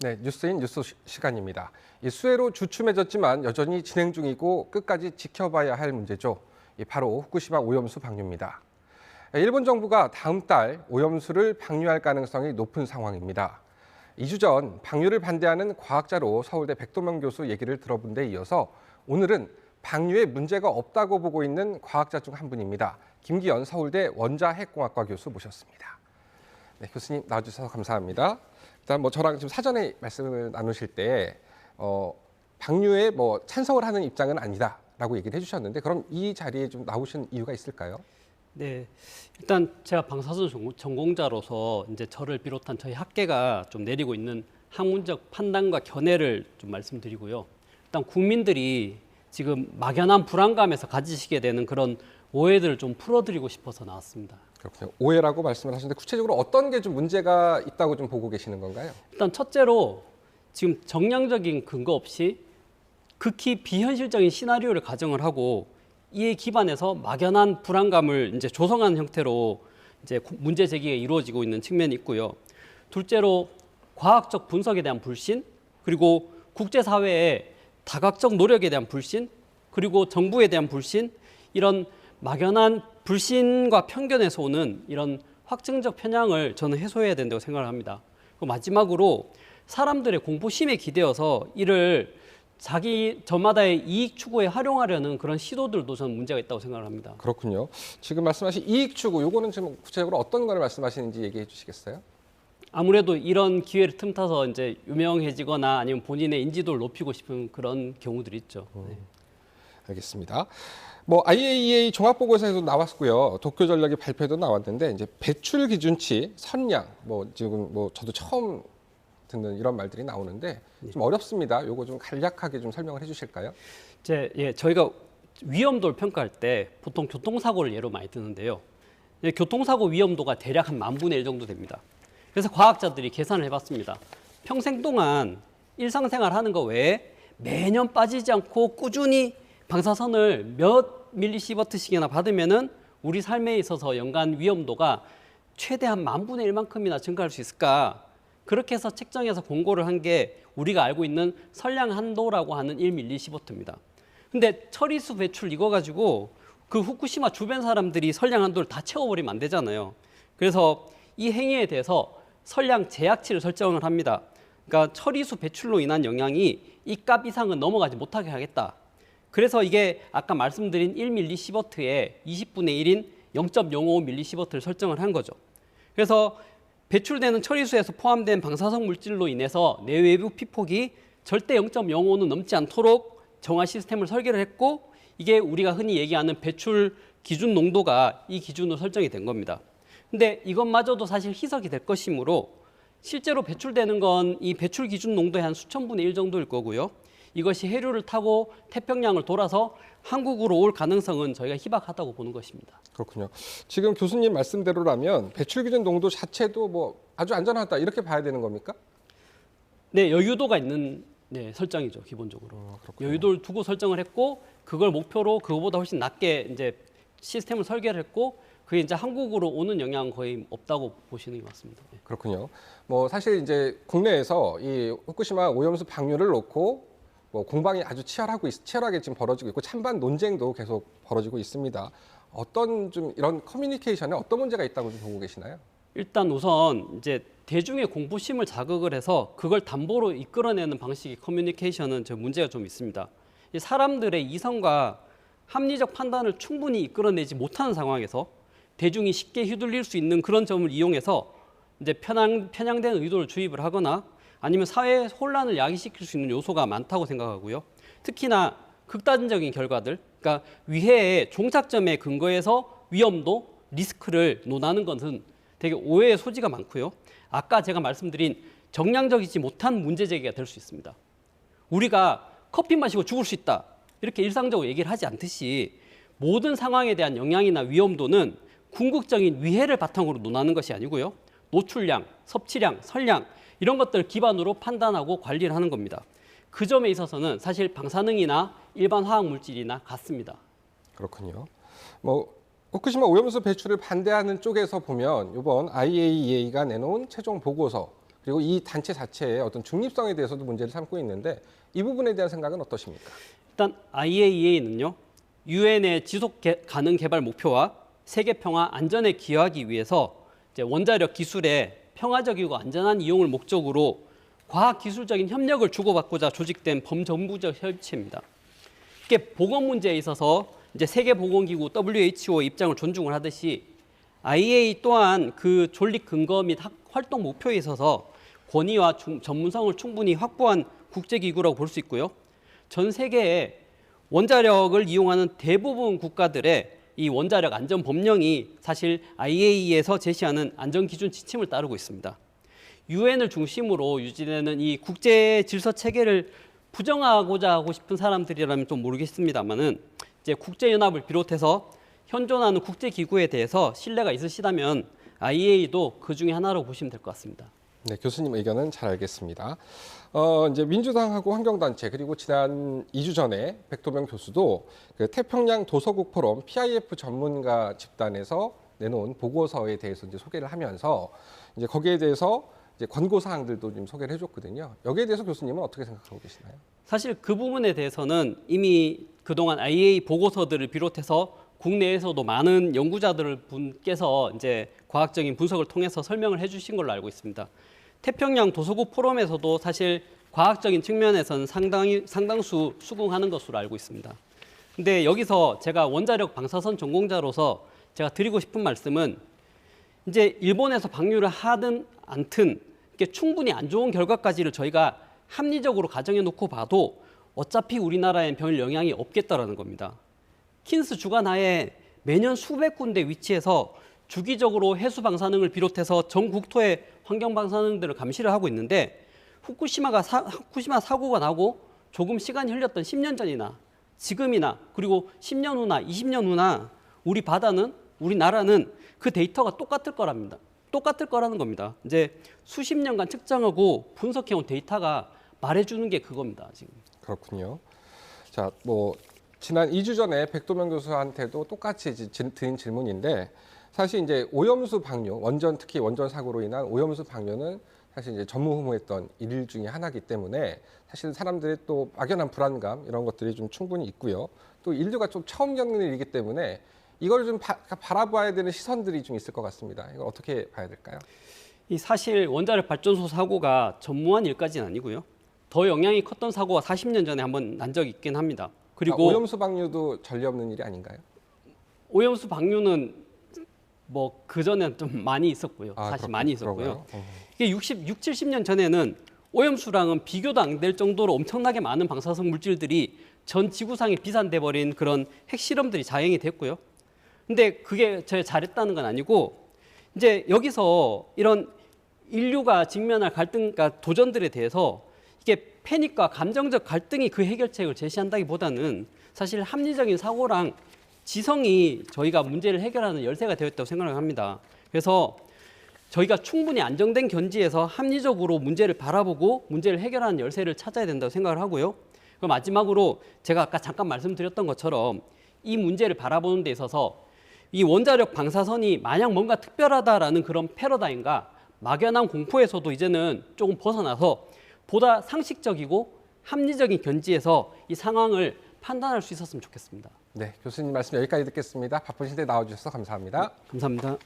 네, 뉴스인 뉴스 시간입니다. 이 수해로 주춤해졌지만 여전히 진행 중이고 끝까지 지켜봐야 할 문제죠. 바로 후쿠시마 오염수 방류입니다. 일본 정부가 다음 달 오염수를 방류할 가능성이 높은 상황입니다. 2주 전 방류를 반대하는 과학자로 서울대 백도명 교수 얘기를 들어본 데 이어서 오늘은 방류에 문제가 없다고 보고 있는 과학자 중 한 분입니다. 김기현 서울대 원자핵공학과 교수 모셨습니다. 네, 교수님 나와주셔서 감사합니다. 일단 저랑 지금 사전에 말씀을 나누실 때 방류에 찬성을 하는 입장은 아니다라고 얘기를 해주셨는데 그럼 이 자리에 좀 나오신 이유가 있을까요? 네, 일단 제가 방사선 전공자로서 이제 저를 비롯한 저희 학계가 좀 내리고 있는 학문적 판단과 견해를 좀 말씀드리고요. 일단 국민들이 지금 막연한 불안감에서 가지시게 되는 그런 오해들을 좀 풀어드리고 싶어서 나왔습니다. 그렇군요. 오해라고 말씀을 하셨는데 구체적으로 어떤 게 좀 문제가 있다고 좀 보고 계시는 건가요? 일단 첫째로 지금 정량적인 근거 없이 극히 비현실적인 시나리오를 가정을 하고 이에 기반해서 막연한 불안감을 이제 조성하는 형태로 이제 문제 제기가 이루어지고 있는 측면이 있고요. 둘째로 과학적 분석에 대한 불신, 그리고 국제사회의 다각적 노력에 대한 불신, 그리고 정부에 대한 불신, 이런 막연한 불신과 편견에서 오는 이런 확증적 편향을 저는 해소해야 된다고 생각을 합니다. 그리고 마지막으로 사람들의 공포심에 기대어서 이를 저마다의 이익 추구에 활용하려는 그런 시도들도 저는 문제가 있다고 생각을 합니다. 그렇군요. 지금 말씀하신 이익 추구, 요거는 지금 구체적으로 어떤 걸 말씀하시는지 얘기해 주시겠어요? 아무래도 이런 기회를 틈타서 이제 유명해지거나 아니면 본인의 인지도를 높이고 싶은 그런 경우들이 있죠. 네. 알겠습니다. IAEA 종합보고서에도 나왔고요. 도쿄전력의 발표도 나왔는데 이제 배출 기준치, 선량, 지금 저도 처음 듣는 이런 말들이 나오는데 좀 어렵습니다. 요거 좀 간략하게 좀 설명을 해주실까요? 저희가 위험도를 평가할 때 보통 교통사고를 예로 많이 드는데요. 교통사고 위험도가 대략 한 10,000분의 1 정도 됩니다. 그래서 과학자들이 계산을 해봤습니다. 평생 동안 일상생활 하는 거 외에 매년 빠지지 않고 꾸준히 방사선을 몇 밀리시버트씩이나 받으면은 우리 삶에 있어서 연간 위험도가 최대한 10,000분의 1만큼이나 증가할 수 있을까? 그렇게 해서 책정해서 공고를 한 게 우리가 알고 있는 선량 한도라고 하는 1밀리시버트입니다. 근데 처리수 배출 이거 가지고 그 후쿠시마 주변 사람들이 선량 한도를 다 채워버리면 안 되잖아요. 그래서 이 행위에 대해서 선량 제약치를 설정을 합니다. 그러니까 처리수 배출로 인한 영향이 이 값 이상은 넘어가지 못하게 하겠다. 그래서 이게 아까 말씀드린 1밀리시버트에 20분의 1인 0.05밀리시버트를 설정을 한 거죠. 그래서 배출되는 처리수에서 포함된 방사성 물질로 인해서 내외부 피폭이 절대 0.05는 넘지 않도록 정화 시스템을 설계를 했고 이게 우리가 흔히 얘기하는 배출 기준 농도가 이 기준으로 설정이 된 겁니다. 근데 이것마저도 사실 희석이 될 것이므로 실제로 배출되는 건 이 배출 기준 농도의 한 수천 분의 1 정도일 거고요. 이것이 해류를 타고 태평양을 돌아서 한국으로 올 가능성은 저희가 희박하다고 보는 것입니다. 그렇군요. 지금 교수님 말씀대로라면 배출 기준 농도 자체도 아주 안전하다 이렇게 봐야 되는 겁니까? 네, 여유도가 있는 설정이죠, 기본적으로. 여유도를 두고 설정을 했고 그걸 목표로 그거보다 훨씬 낮게 이제 시스템을 설계를 했고 그게 이제 한국으로 오는 영향은 거의 없다고 보시는 게 맞습니다. 네. 그렇군요. 사실 이제 국내에서 이 후쿠시마 오염수 방류를 놓고 공방이 아주 치열하게 지금 벌어지고 있고 찬반 논쟁도 계속 벌어지고 있습니다. 어떤 좀 이런 커뮤니케이션에 어떤 문제가 있다고 좀 보고 계시나요? 일단 우선 이제 대중의 공포심을 자극을 해서 그걸 담보로 이끌어내는 방식의 커뮤니케이션은 문제가 좀 있습니다. 사람들의 이성과 합리적 판단을 충분히 이끌어내지 못하는 상황에서 대중이 쉽게 휘둘릴 수 있는 그런 점을 이용해서 이제 편향된 의도를 주입을 하거나 아니면 사회 혼란을 야기시킬 수 있는 요소가 많다고 생각하고요. 특히나 극단적인 결과들, 그러니까 위해의 종착점에 근거해서 위험도, 리스크를 논하는 것은 되게 오해의 소지가 많고요. 아까 제가 말씀드린 정량적이지 못한 문제 제기가 될 수 있습니다. 우리가 커피 마시고 죽을 수 있다 이렇게 일상적으로 얘기를 하지 않듯이 모든 상황에 대한 영향이나 위험도는 궁극적인 위해를 바탕으로 논하는 것이 아니고요. 노출량, 섭취량, 선량 이런 것들을 기반으로 판단하고 관리를 하는 겁니다. 그 점에 있어서는 사실 방사능이나 일반 화학 물질이나 같습니다. 그렇군요. 후쿠시마 오염수 배출을 반대하는 쪽에서 보면 이번 IAEA가 내놓은 최종 보고서 그리고 이 단체 자체의 어떤 중립성에 대해서도 문제를 삼고 있는데 이 부분에 대한 생각은 어떠십니까? 일단 IAEA는요. 유엔의 지속 가능 개발 목표와 세계 평화 안전에 기여하기 위해서 이제 원자력 기술의 평화적이고 안전한 이용을 목적으로 과학 기술적인 협력을 주고받고자 조직된 범정부적 협의체입니다. 이게 보건 문제에 있어서 이제 세계보건기구 WHO의 입장을 존중을 하듯이 IAEA 또한 그 존립 근거 및 활동 목표에 있어서 권위와 전문성을 충분히 확보한 국제기구라고 볼 수 있고요. 전 세계에 원자력을 이용하는 대부분 국가들의 이 원자력 안전 법령이 사실 IAEA에서 제시하는 안전 기준 지침을 따르고 있습니다. 유엔을 중심으로 유지되는 이 국제 질서 체계를 부정하고자 하고 싶은 사람들이라면 좀 모르겠습니다만은 이제 국제연합을 비롯해서 현존하는 국제기구에 대해서 신뢰가 있으시다면 IAEA도 그 중에 하나로 보시면 될 것 같습니다. 네, 교수님 의견은 잘 알겠습니다. 이제 민주당하고 환경단체 그리고 지난 2주 전에 백도명 교수도 그 태평양 도서국 포럼 PIF 전문가 집단에서 내놓은 보고서에 대해서 이제 소개를 하면서 이제 거기에 대해서 이제 권고 사항들도 좀 소개를 해줬거든요. 여기에 대해서 교수님은 어떻게 생각하고 계시나요? 사실 그 부분에 대해서는 이미 그동안 IAEA 보고서들을 비롯해서 국내에서도 많은 연구자들 분께서 이제 과학적인 분석을 통해서 설명을 해주신 걸로 알고 있습니다. 태평양 도서국 포럼에서도 사실 과학적인 측면에서는 상당수 수긍하는 것으로 알고 있습니다. 근데 여기서 제가 원자력 방사선 전공자로서 제가 드리고 싶은 말씀은 이제 일본에서 방류를 하든 않든 이게 충분히 안 좋은 결과까지를 저희가 합리적으로 가정해 놓고 봐도 어차피 우리나라엔 별 영향이 없겠다라는 겁니다. 킨스 주간하에 매년 수백 군데 위치해서 주기적으로 해수 방사능을 비롯해서 전 국토의 환경 방사능들을 감시를 하고 있는데 후쿠시마 사고가 나고 조금 시간이 흘렸던 10년 전이나 지금이나 그리고 10년 후나 20년 후나 우리 바다는 우리나라는 그 데이터가 똑같을 거랍니다. 똑같을 거라는 겁니다. 이제 수십 년간 측정하고 분석해온 데이터가 말해주는 게 그겁니다. 지금. 그렇군요. 자, 뭐 지난 2주 전에 백도명 교수한테도 똑같이 드린 질문인데 사실 이제 오염수 방류, 특히 원전 사고로 인한 오염수 방류는 사실 이제 전무후무했던 일 중에 하나이기 때문에 사실 사람들의 또 막연한 불안감 이런 것들이 좀 충분히 있고요. 또 인류가 좀 처음 겪는 일이기 때문에 이걸 좀 바라봐야 되는 시선들이 좀 있을 것 같습니다. 이걸 어떻게 봐야 될까요? 이 사실 원자력 발전소 사고가 전무한 일까지는 아니고요. 더 영향이 컸던 사고가 40년 전에 한번 난 적이 있긴 합니다. 그리고 오염수 방류도 전례 없는 일이 아닌가요? 오염수 방류는 뭐 그전에는 좀 많이 있었고요. 사실 많이 있었고요. 이게 70년 전에는 오염수랑은 비교도 안 될 정도로 엄청나게 많은 방사성 물질들이 전 지구상에 비산돼 버린 그런 핵실험들이 자행이 됐고요. 근데 그게 제가 잘했다는 건 아니고 이제 여기서 이런 인류가 직면할 갈등, 그러니까 도전들에 대해서 이게 패닉과 감정적 갈등이 그 해결책을 제시한다기보다는 사실 합리적인 사고랑 지성이 저희가 문제를 해결하는 열쇠가 되었다고 생각을 합니다. 그래서 저희가 충분히 안정된 견지에서 합리적으로 문제를 바라보고 문제를 해결하는 열쇠를 찾아야 된다고 생각을 하고요. 그럼 마지막으로 제가 아까 잠깐 말씀드렸던 것처럼 이 문제를 바라보는 데 있어서 이 원자력 방사선이 마냥 뭔가 특별하다라는 그런 패러다임과 막연한 공포에서도 이제는 조금 벗어나서 보다 상식적이고 합리적인 견지에서 이 상황을 판단할 수 있었으면 좋겠습니다. 네, 교수님 말씀 여기까지 듣겠습니다. 바쁘신데 나와주셔서 감사합니다. 감사합니다.